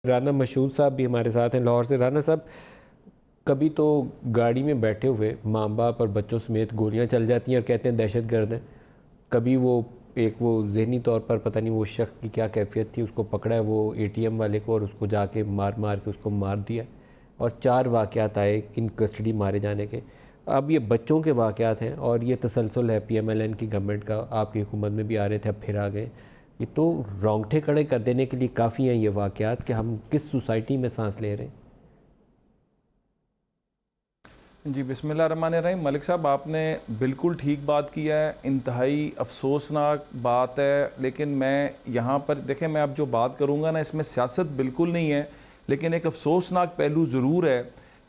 राना मशहूद साहब भी हमारे साथ हैं लाहौर से। राना साहब, कभी तो गाड़ी में बैठे हुए माँ बाप और बच्चों समेत गोलियां चल जाती हैं और कहते हैं दहशत गर्द हैं। कभी वो जहनी तौर पर पता नहीं वो शख्स की क्या कैफियत थी, उसको पकड़ा है वो एटीएम वाले को और उसको जाके मार मार के उसको मार दिया। और 4 वाक़यात आए इन कस्टडी मारे जाने के। अब ये बच्चों के वाक़यात हैं और ये तसलसल है PMLN की गवर्नमेंट का। आपकी हुकूमत में भी आ रहे थे, अब फिर आ गए। ये तो रोंगटे खड़े कर देने के लिए काफ़ी हैं ये वाक़यात कि हम किस सोसाइटी में सांस ले रहे हैं। जी बिस्मिल्लाहिर्रहमानिर्रहीम। मलिक साहब, आपने बिल्कुल ठीक बात किया है, इंतहाई अफसोसनाक बात है। लेकिन मैं यहाँ पर देखें, मैं अब जो बात करूँगा ना, इसमें सियासत बिल्कुल नहीं है, लेकिन एक अफसोसनाक पहलू ज़रूर है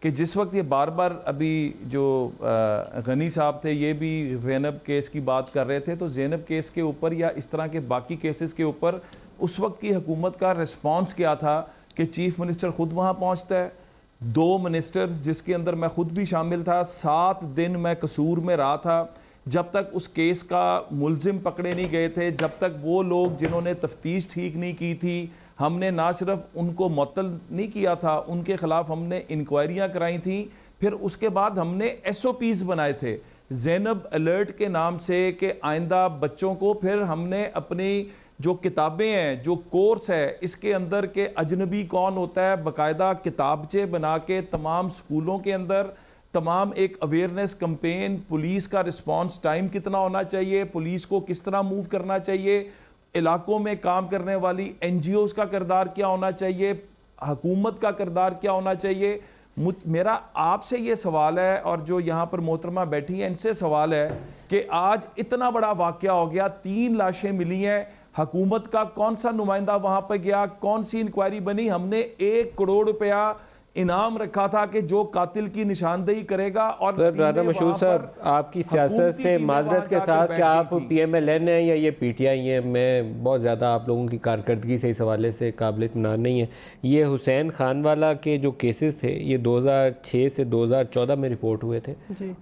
कि जिस वक्त ये बार बार अभी जो गनी साहब थे ये भी ज़ैनब केस की बात कर रहे थे, तो ज़ैनब केस के ऊपर या इस तरह के बाकी केसेस के ऊपर उस वक्त की हुकूमत का रिस्पॉन्स क्या था कि चीफ मिनिस्टर ख़ुद वहाँ पहुँचता है, 2 मिनिस्टर्स जिसके अंदर मैं ख़ुद भी शामिल था, 7 दिन मैं कसूर में रहा था जब तक उस केस का मुलजिम पकड़े नहीं गए थे, जब तक वो लोग जिन्होंने तफ्तीश ठीक नहीं की थी, हमने ना सिर्फ उनको मुअत्तल नहीं किया था, उनके ख़िलाफ़ हमने इंक्वायरियाँ कराई थी। फिर उसके बाद हमने SOPs बनाए थे ज़ैनब अलर्ट के नाम से कि आइंदा बच्चों को, फिर हमने अपनी जो किताबें हैं, जो कोर्स है, इसके अंदर के अजनबी कौन होता है, बाकायदा किताबचे बना के तमाम स्कूलों के अंदर तमाम एक अवेयरनेस कैंपेन, पुलिस का रिस्पांस टाइम कितना होना चाहिए, पुलिस को किस तरह मूव करना चाहिए, इलाकों में काम करने वाली NGOs का किरदार क्या होना चाहिए, हुकूमत का किरदार क्या होना चाहिए। मेरा आपसे ये सवाल है और जो यहाँ पर मोहतरमा बैठी हैं इनसे सवाल है कि आज इतना बड़ा वाक़या हो गया, 3 लाशें मिली हैं, हुकूमत का कौन सा नुमाइंदा वहाँ पर गया, कौन सी इंक्वायरी बनी? हमने 1 करोड़ रुपया इनाम रखा था कि जो कातिल की निशानदेही करेगा। और राना मशहूद साहब, आपकी सियासत से माजरत के साथ कि आप PMLN हैं या ये PTI हैं, मैं बहुत ज़्यादा आप लोगों की कारकर्दगी से इस हवाले से काबिल इत्मीनान नहीं है। ये हुसैन खान वाला के जो केसेस थे ये 2006 से 2014 में रिपोर्ट हुए थे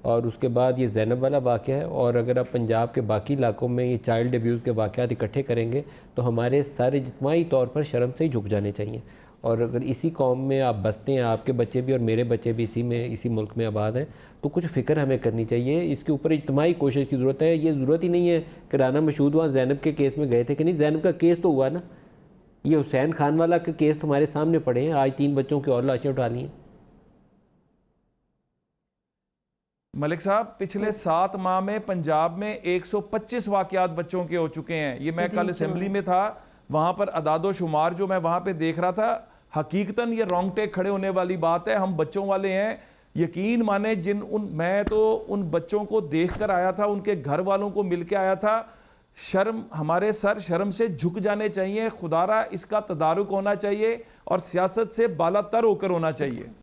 और उसके बाद ये ज़ैनब वाला वाक़या है। और अगर आप पंजाब के बाकी इलाकों में ये चाइल्ड अब्यूज़ के वाक़यात इकट्ठे करेंगे तो हमारे सारे इज्तिमाई तौर पर शर्म से ही झुक जाने चाहिए। और अगर इसी कौम में आप बसते हैं, आपके बच्चे भी और मेरे बच्चे भी इसी मुल्क में आबाद हैं, तो कुछ फ़िक्र हमें करनी चाहिए। इसके ऊपर इज्तिमाई कोशिश की ज़रूरत है। ये ज़रूरत ही नहीं है कि राना मशहूद वहाँ ज़ैनब के केस में गए थे कि नहीं, ज़ैनब का केस तो हुआ ना, ये हुसैन खान वाला के केस तुम्हारे सामने पड़े हैं। आज 3 बच्चों की और लाशें उठा ली हैं। मलिक साहब, पिछले 7 माह में पंजाब में 125 वाक़यात बच्चों के हो चुके हैं। ये मैं कल असेंबली में था, वहाँ पर अदादो शुमार जो मैं वहाँ पे देख रहा था, हकीकतन ये रोंगटे खड़े होने वाली बात है। हम बच्चों वाले हैं, यकीन माने मैं तो उन बच्चों को देख कर आया था, उनके घर वालों को मिल के आया था। शर्म, हमारे सर शर्म से झुक जाने चाहिए। खुदारा इसका तदारुक होना चाहिए और सियासत से बालातर होकर होना चाहिए।